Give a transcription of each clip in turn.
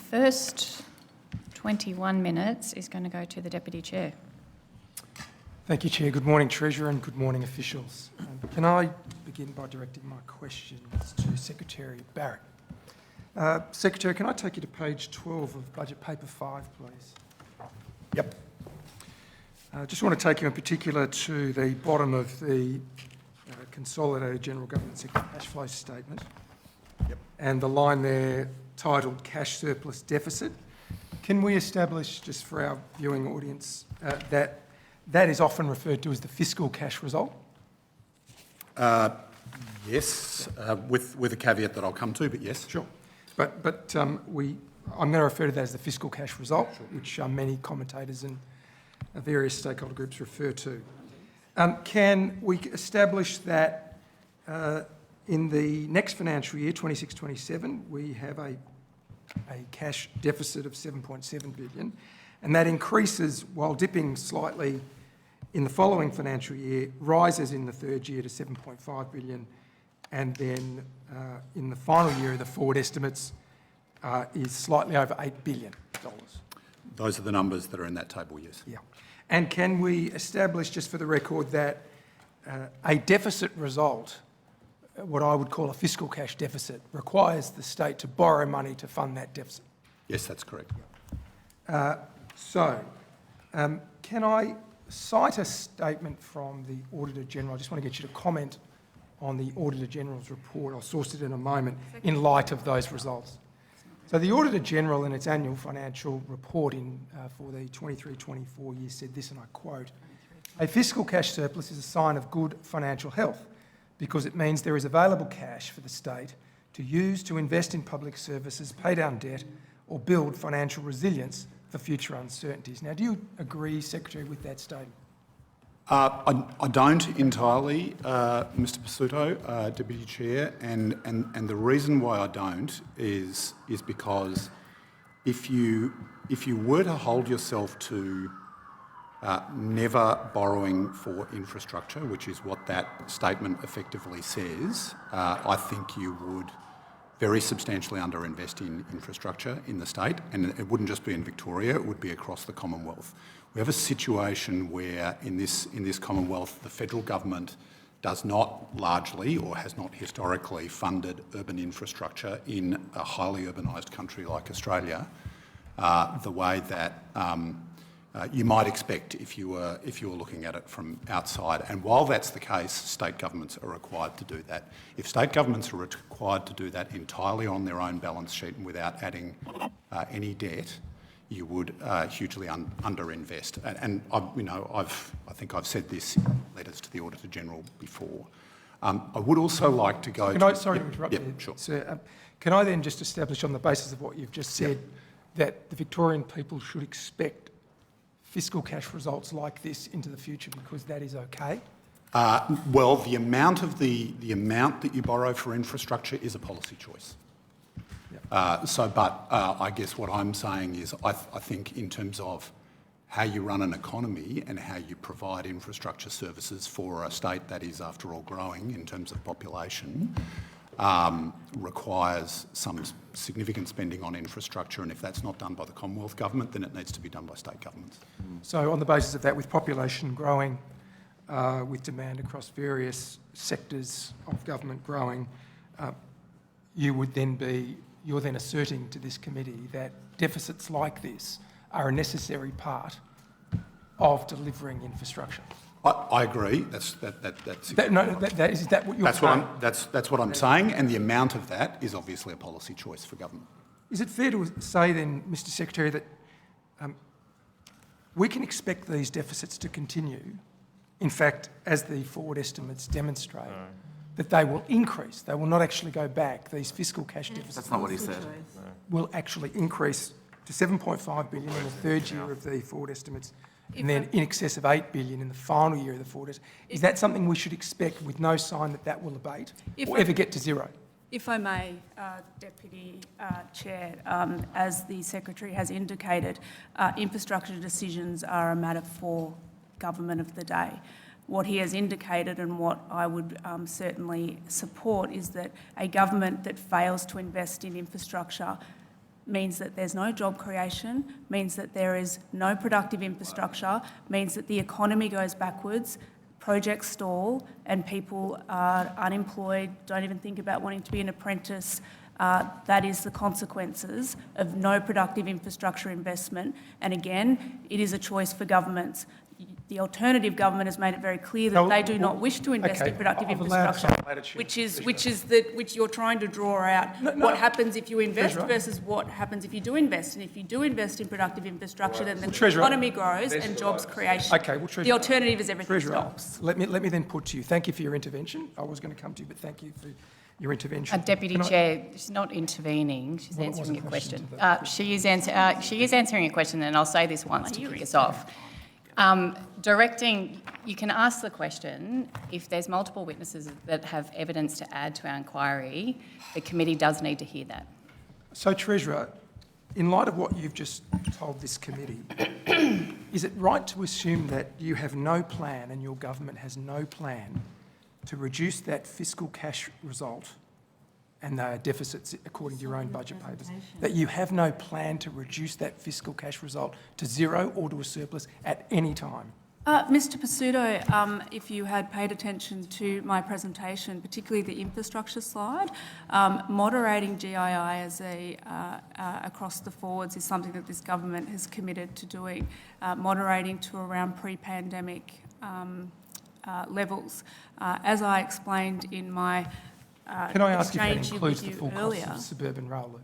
first 21 minutes is going to go to the Deputy Chair. Thank you, Chair. Good morning, Treasurer, and good morning, officials. Can I begin by directing my questions to Secretary Barrett? Secretary, can I take you to page 12 of Budget Paper 5, please? Yep. I just want to take you in particular to the bottom of the Consolidated General Government Sector Cash Flow Statement. Yep. And the line there titled Cash Surplus Deficit. Can we establish, just for our viewing audience, that is often referred to as the fiscal cash result? Yes, with a caveat that I'll come to, but yes. Sure. But I'm going to refer to that as the fiscal cash result, sure, which many commentators and various stakeholder groups refer to. Can we establish that in the next financial year, 26-27, we have a cash deficit of 7.7 billion, and that increases while dipping slightly in the following financial year, rises in the third year to 7.5 billion, and then in the final year of the forward estimates is slightly over $8 billion. Those are the numbers that are in that table, yes. Yeah. And can we establish, just for the record, that a deficit result, what I would call a fiscal cash deficit, requires the state to borrow money to fund that deficit? Yes, that's correct. Can I cite a statement from the Auditor General? I just want to get you to comment on the Auditor General's report. I'll source it in a moment in light of those results. So the Auditor General in its annual financial report for the 23-24 year said this, and I quote, "A fiscal cash surplus is a sign of good financial health because it means there is available cash for the state to use to invest in public services, pay down debt, or build financial resilience for future uncertainties." Now, do you agree, Secretary, with that statement? I don't entirely, Mr Pasuto, Deputy Chair, and the reason why I don't is because if you were to hold yourself to never borrowing for infrastructure, which is what that statement effectively says, I think you would very substantially underinvest in infrastructure in the state, and it wouldn't just be in Victoria, it would be across the Commonwealth. We have a situation where in this Commonwealth the federal government does not largely or has not historically funded urban infrastructure in a highly urbanised country like Australia the way that you might expect if you were looking at it from outside. And while that's the case, state governments are required to do that. If state governments are required to do that entirely on their own balance sheet and without adding any debt, you would hugely underinvest. And I think I've said this in letters to the Auditor General before. I would also like to go. Sorry to interrupt you, sure. Sir. Can I then just establish on the basis of what you've just said that the Victorian people should expect fiscal cash results like this into the future because that is okay? Well, the amount that you borrow for infrastructure is a policy choice. But I guess what I'm saying is I think in terms of how you run an economy and how you provide infrastructure services for a state that is, after all, growing in terms of population, requires some significant spending on infrastructure, and if that's not done by the Commonwealth Government, then it needs to be done by state governments. So on the basis of that, with population growing, with demand across various sectors of government growing, you're then asserting to this committee that deficits like this are a necessary part of delivering infrastructure. I agree. Is that what you're saying? That's what I'm saying, and the amount of that is obviously a policy choice for government. Is it fair to say then, Mr Secretary, that we can expect these deficits to continue? In fact, as the forward estimates demonstrate, that they will increase. They will not actually go back. These fiscal cash deficits. That's not what he said. Will actually increase to 7.5 billion in the third year of the forward estimates, and then in excess of 8 billion in the final year of the forward estimates. Is that something we should expect with no sign that that will abate or ever get to zero? If I may, Deputy Chair, as the Secretary has indicated, infrastructure decisions are a matter for government of the day. What he has indicated and what I would certainly support is that a government that fails to invest in infrastructure means that there's no job creation, means that there is no productive infrastructure, means that the economy goes backwards, projects stall, and people are unemployed, don't even think about wanting to be an apprentice. That is the consequences of no productive infrastructure investment. And again, it is a choice for governments. The alternative government has made it very clear that they do not wish to invest in productive infrastructure, which you're trying to draw out what happens if you invest versus what happens if you do invest. And if you do invest in productive infrastructure, then the economy grows and jobs creation. Okay, well, the alternative is everything stops. Let me then put to you, thank you for your intervention. I was going to come to you, but thank you for your intervention. Deputy Chair, she's not intervening, she's answering a question. She is answering a question, and I'll say this once to kick us off. You can ask the question, if there's multiple witnesses that have evidence to add to our inquiry, the committee does need to hear that. So, Treasurer, in light of what you've just told this committee, is it right to assume that you have no plan and your government has no plan to reduce that fiscal cash result and the deficits according to your own budget papers, that you have no plan to reduce that fiscal cash result to zero or to a surplus at any time? Mr Pasuto, if you had paid attention to my presentation, particularly the infrastructure slide, moderating GII as across the forwards is something that this government has committed to doing, moderating to around pre-pandemic levels. As I explained in my Can I ask if that exchange includes with the you full earlier, costs of suburban rail loop?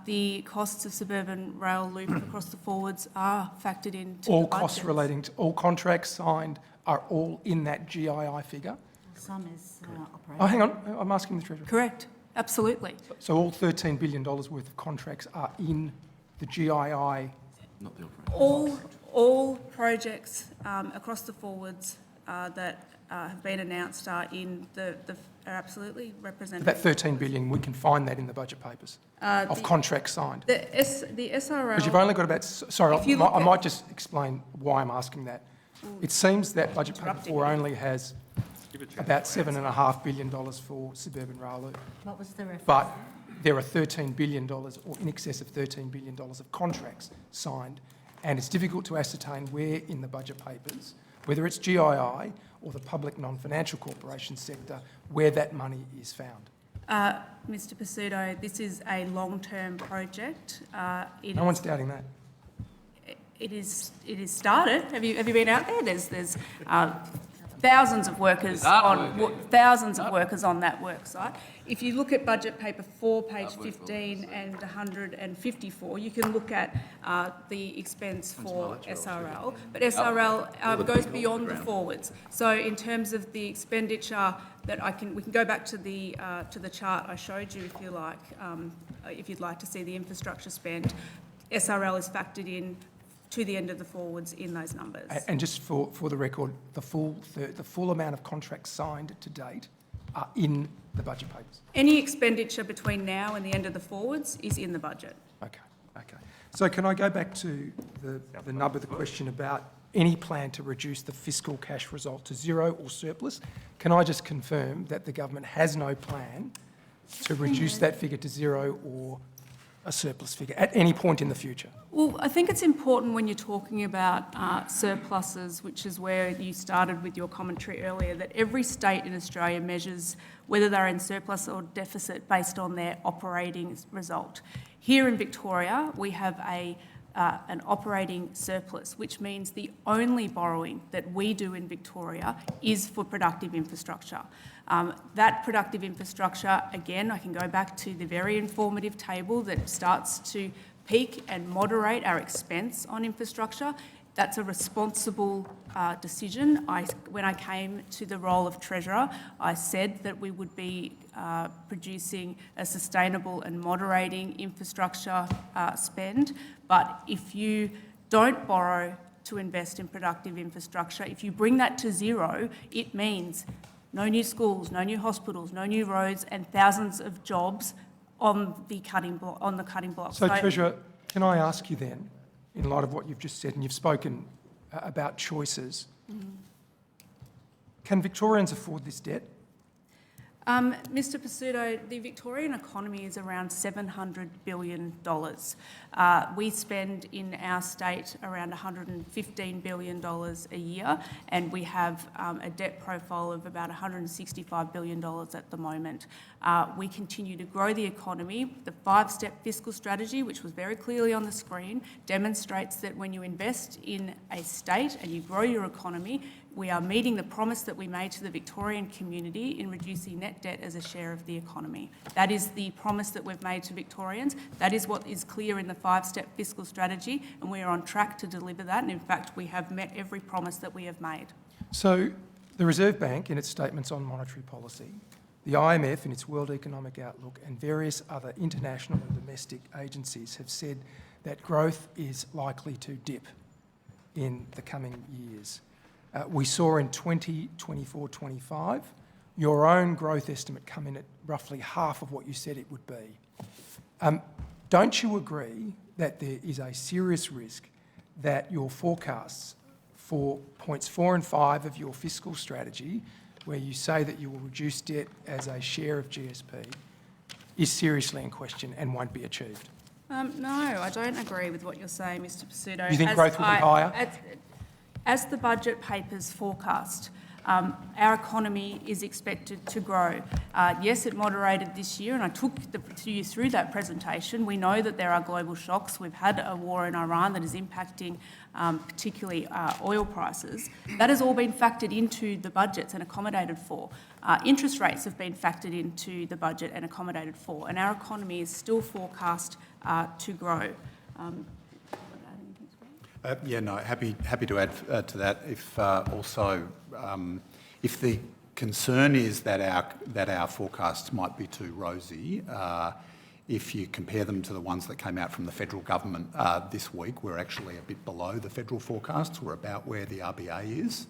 the costs of suburban rail loop across the forwards are factored into All the budgets. costs relating to, all contracts signed are all in that GII figure? Some is operating. Oh, hang on, I'm asking the Treasurer. Correct, absolutely. So all $13 billion worth of contracts are in the GII? Not the operating. All projects across the forwards that have been announced are in are absolutely represented. That $13 billion, we can find that in the budget papers of contracts signed. The SRL. Because you've only got about, sorry, If you look I at- might just explain why I'm asking that. It seems that budget paper 4 only has about $7.5 billion for suburban rail loop. What was the reference? But there are $13 billion, or in excess of $13 billion of contracts signed, and it's difficult to ascertain where in the budget papers, whether it's GII or the public non-financial corporation sector, where that money is found. Mr Pasuto, this is a long-term project. No one's doubting that. It is started. Have you been out there? There's thousands of workers on that work site. If you look at budget paper 4, page 15 and 154, you can look at the expense for SRL. But SRL goes beyond the forwards. So in terms of the expenditure that we can go back to the chart I showed you if you'd like to see the infrastructure spend. SRL is factored in to the end of the forwards in those numbers. And just for the record, the full amount of contracts signed to date are in the budget papers. Any expenditure between now and the end of the forwards is in the budget. Okay. So can I go back to the nub of the question about any plan to reduce the fiscal cash result to zero or surplus? Can I just confirm that the government has no plan to reduce that figure to zero or a surplus figure at any point in the future? Well, I think it's important when you're talking about surpluses, which is where you started with your commentary earlier, that every state in Australia measures whether they're in surplus or deficit based on their operating result. Here in Victoria, we have an operating surplus, which means the only borrowing that we do in Victoria is for productive infrastructure. That productive infrastructure, again, I can go back to the very informative table that starts to peak and moderate our expense on infrastructure. That's a responsible decision. When I came to the role of Treasurer, I said that we would be producing a sustainable and moderating infrastructure spend. But if you don't borrow to invest in productive infrastructure, if you bring that to zero, it means no new schools, no new hospitals, no new roads, and thousands of jobs on the cutting block. So, Treasurer, can I ask you then, in light of what you've just said, and you've spoken about choices, can Victorians afford this debt? Mr Pasuto, the Victorian economy is around $700 billion. We spend in our state around $115 billion a year, and we have a debt profile of about $165 billion at the moment. We continue to grow the economy. The 5-step fiscal strategy, which was very clearly on the screen, demonstrates that when you invest in a state and you grow your economy, we are meeting the promise that we made to the Victorian community in reducing net debt as a share of the economy. That is the promise that we've made to Victorians. That is what is clear in the 5-step fiscal strategy, and we are on track to deliver that. And in fact, we have met every promise that we have made. So the Reserve Bank, in its statements on monetary policy, the IMF in its World Economic Outlook, and various other international and domestic agencies have said that growth is likely to dip in the coming years. We saw in 2024-25 your own growth estimate come in at roughly half of what you said it would be. Don't you agree that there is a serious risk that your forecasts for points 4 and 5 of your fiscal strategy, where you say that you will reduce debt as a share of GSP, is seriously in question and won't be achieved? No, I don't agree with what you're saying, Mr Pasuto. You think growth will be higher? As the budget papers forecast, our economy is expected to grow. Yes, it moderated this year, and I took you through that presentation. We know that there are global shocks. We've had a war in Iran that is impacting particularly oil prices. That has all been factored into the budgets and accommodated for. Interest rates have been factored into the budget and accommodated for, and our economy is still forecast to grow. Happy to add to that. If the concern is that our forecasts might be too rosy, if you compare them to the ones that came out from the federal government this week, we're actually a bit below the federal forecasts. We're about where the RBA is.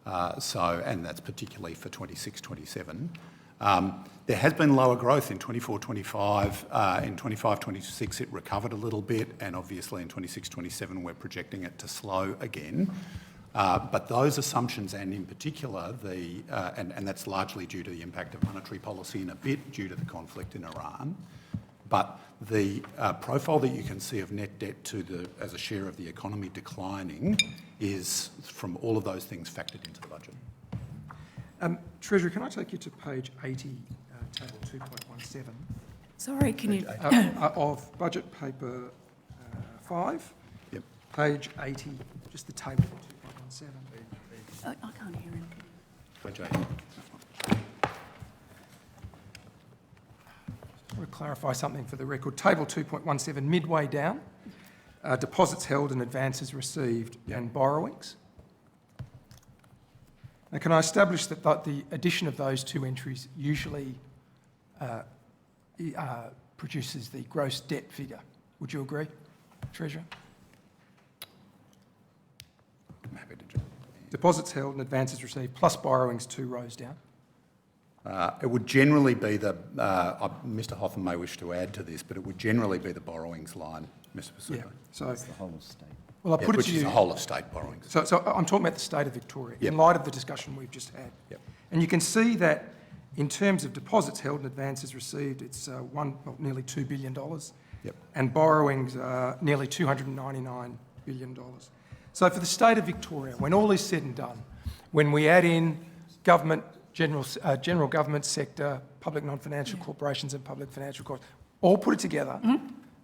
And that's particularly for 26-27. There has been lower growth in 24-25. In 25-26, it recovered a little bit, and obviously in 26-27, we're projecting it to slow again. But those assumptions, and in particular, and that's largely due to the impact of monetary policy and a bit due to the conflict in Iran, but the profile that you can see of net debt as a share of the economy declining is from all of those things factored into the budget. Treasurer, can I take you to page 80, table 2.17? Sorry, can you... of budget paper 5, Yep. page 80, just the table 2.17. I can't hear him. Page 80. I want to clarify something for the record. Table 2.17, midway down, deposits held and advances received and borrowings. Now, can I establish that the addition of those two entries usually produces the gross debt figure? Would you agree, Treasurer? I'm happy to. Deposits held and advances received plus borrowings 2 rows down. It would generally be Mr Hotham may wish to add to this, but it would generally be the borrowings line, Mr Pasuto. Yeah, so It's the whole state. well, I put it which to is you. the whole of state borrowings. So I'm talking about the state of Victoria, Yep. in light of the discussion we've just had. Yep. And you can see that in terms of deposits held and advances received, it's nearly $2 billion. Yep. And borrowings are nearly $299 billion. So for the state of Victoria, when all is said and done, when we add in government, general government sector, public non-financial corporations and public financial corporations, all put it together,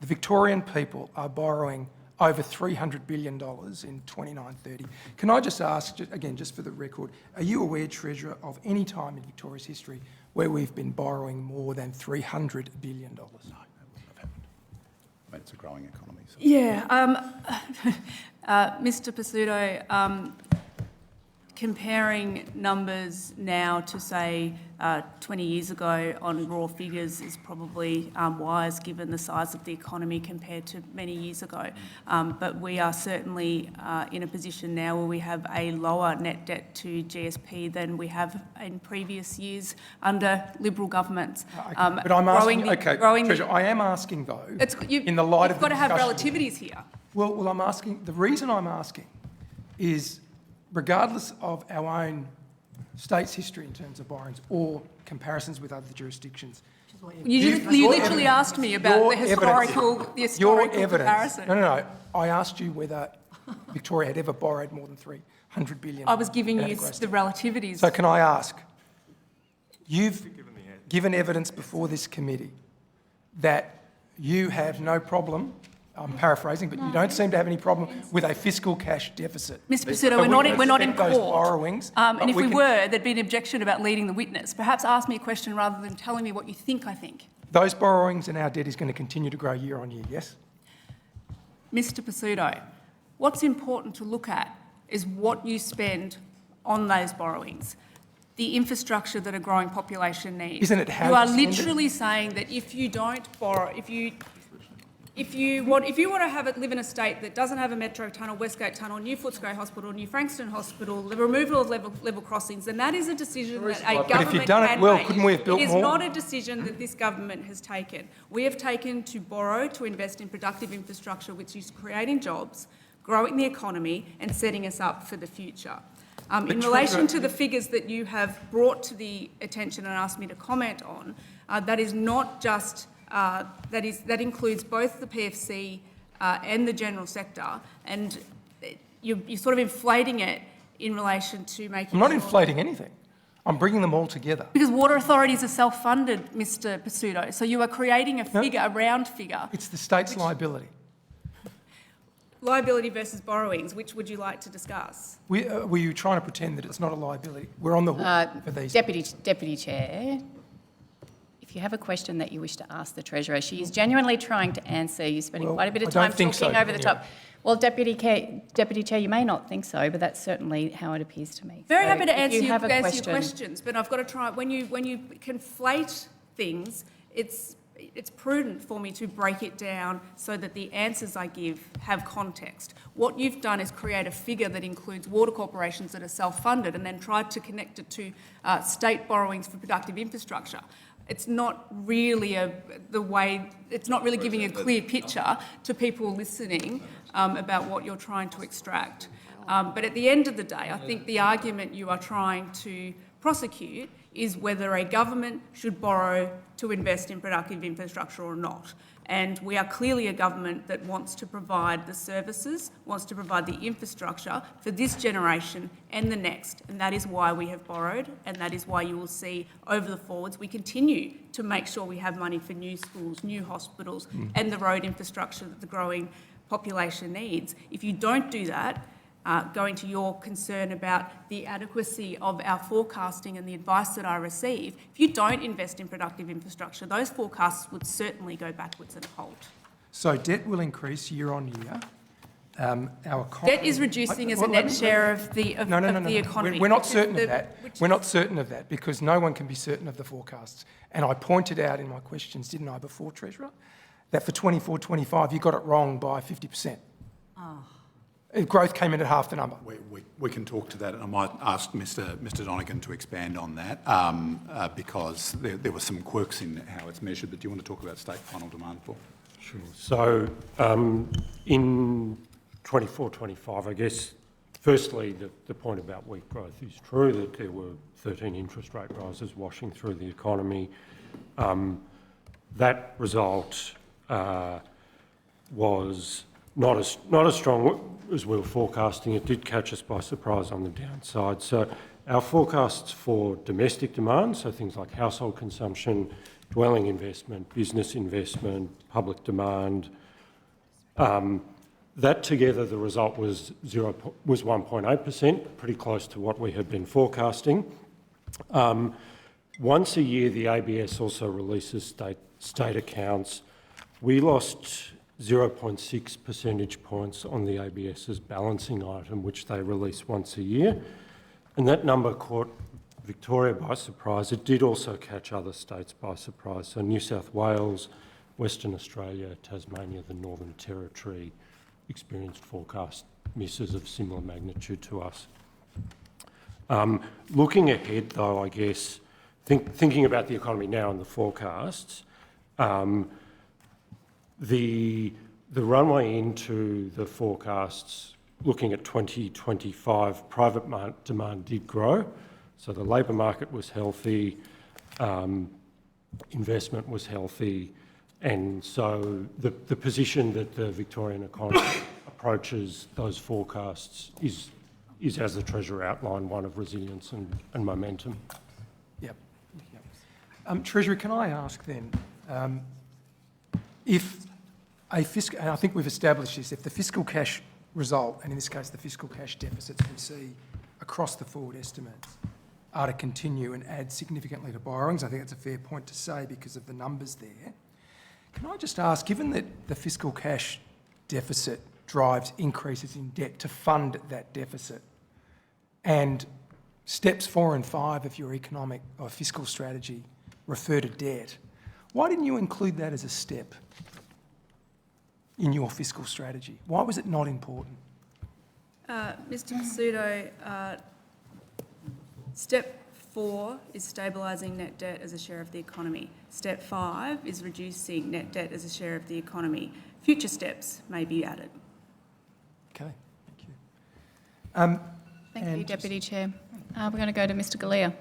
the Victorian people are borrowing over $300 billion in 29-30. Can I just ask, again, just for the record, are you aware, Treasurer, of any time in Victoria's history where we've been borrowing more than $300 billion? No, that wouldn't have happened. I mean, it's a growing economy. So. Yeah, Mr Pasuto, comparing numbers now to, say, 20 years ago on raw figures is probably wise given the size of the economy compared to many years ago. But we are certainly in a position now where we have a lower net debt to GSP than we have in previous years under Liberal governments. But I'm asking, Treasurer, I am asking though, in the light of the discussion... You've got to have relativities here. Well, I'm asking, the reason I'm asking is, regardless of our own state's history in terms of borrowings or comparisons with other jurisdictions. You literally asked me about the historical comparison. No. I asked you whether Victoria had ever borrowed more than 300 billion. I was giving out you of gross the debt. relativities. So can I ask, you've given evidence before this committee that you have no problem, I'm paraphrasing, but you don't seem to have any problem with a fiscal cash deficit. Mr. Picciotto, So we're not in expect those court. borrowings, And but if we can- were, there'd be an objection about leading the witness. Perhaps ask me a question rather than telling me what you think I think. Those borrowings and our debt is going to continue to grow year on year, yes? Mr. Picciotto, what's important to look at is what you spend on those borrowings, the infrastructure that a growing population needs. Isn't it how you are you spend it? literally saying that if you don't borrow, if you want to live in a state that doesn't have a metro tunnel, Westgate Tunnel, new Footscray Hospital, new Frankston Hospital, the removal of level crossings, then that is a decision that a government But if you've done it can well, make. couldn't we have built It is more? not a decision that this government has taken. We have taken to borrow to invest in productive infrastructure, which is creating jobs, growing the economy, and setting us up for the future. In relation to the figures that you have brought to the attention and asked me to comment on, that is not just that includes both the PFC and the general sector, and you're sort of inflating it in relation to making. I'm not sure inflating anything. I'm bringing them all together. because water authorities are self-funded, Mr. Picciotto, so you are creating a figure, a round figure. It's the state's liability. Liability versus borrowings, which would you like to discuss? Were you trying to pretend that it's not a liability? We're on the hook for these. Deputy Chair, if you have a question that you wish to ask the Treasurer, she is genuinely trying to answer. You're spending Well, quite a bit of I don't time think talking so, over the yeah. top. Well, Deputy Chair, you may not think so, but that's certainly how it appears to me. Very So happy to if answer you your have a question. questions, but I've got to try. When you conflate things, it's prudent for me to break it down so that the answers I give have context. What you've done is create a figure that includes water corporations that are self-funded and then tried to connect it to state borrowings for productive infrastructure. It's not really it's not really giving a clear picture to people listening about what you're trying to extract. But at the end of the day, I think the argument you are trying to prosecute is whether a government should borrow to invest in productive infrastructure or not. And we are clearly a government that wants to provide the services, wants to provide the infrastructure for this generation and the next. And that is why we have borrowed, and that is why you will see over the forwards we continue to make sure we have money for new schools, new hospitals, and the road infrastructure that the growing population needs. If you don't do that, going to your concern about the adequacy of our forecasting and the advice that I receive, if you don't invest in productive infrastructure, those forecasts would certainly go backwards and halt. So debt will increase year on year. Our economy... Debt is reducing as a net share of the economy. We're not certain of that. We're not certain of that because no one can be certain of the forecasts. And I pointed out in my questions, didn't I, before, Treasurer, that for 24-25 you got it wrong by 50%. Growth came in at half the number. We can talk to that, and I might ask Mr Donegan to expand on that because there were some quirks in how it's measured. But do you want to talk about state final demand for? Sure. So in 24-25, I guess, firstly, the point about weak growth is true, that there were 13 interest rate rises washing through the economy. That result was not as strong as we were forecasting. It did catch us by surprise on the downside. So our forecasts for domestic demand, so things like household consumption, dwelling investment, business investment, public demand, that together the result was 1.8%, pretty close to what we had been forecasting. Once a year, the ABS also releases state accounts. We lost 0.6 percentage points on the ABS's balancing item, which they release once a year. And that number caught Victoria by surprise. It did also catch other states by surprise. So New South Wales, Western Australia, Tasmania, the Northern Territory experienced forecast misses of similar magnitude to us. Looking ahead, though, I guess, thinking about the economy now and the forecasts, the runway into the forecasts, looking at 2025, private demand did grow So the labour market was healthy, investment was healthy, and so the position that the Victorian economy approaches those forecasts is, as the Treasurer outlined, one of resilience and momentum. Yep. Treasurer, can I ask then, if a fiscal, and I think we've established this, if the fiscal cash result, and in this case the fiscal cash deficits we see across the forward estimates, are to continue and add significantly to borrowings, I think that's a fair point to say because of the numbers there. Can I just ask, given that the fiscal cash deficit drives increases in debt to fund that deficit, and steps 4 and 5 of your economic or fiscal strategy refer to debt, why didn't you include that as a step in your fiscal strategy? Why was it not important? Mr Pizzuto, step 4 is stabilising net debt as a share of the economy. Step 5 is reducing net debt as a share of the economy. Future steps may be added. Okay, thank you. Thank you, Deputy Chair. We're going to go to Mr Galea.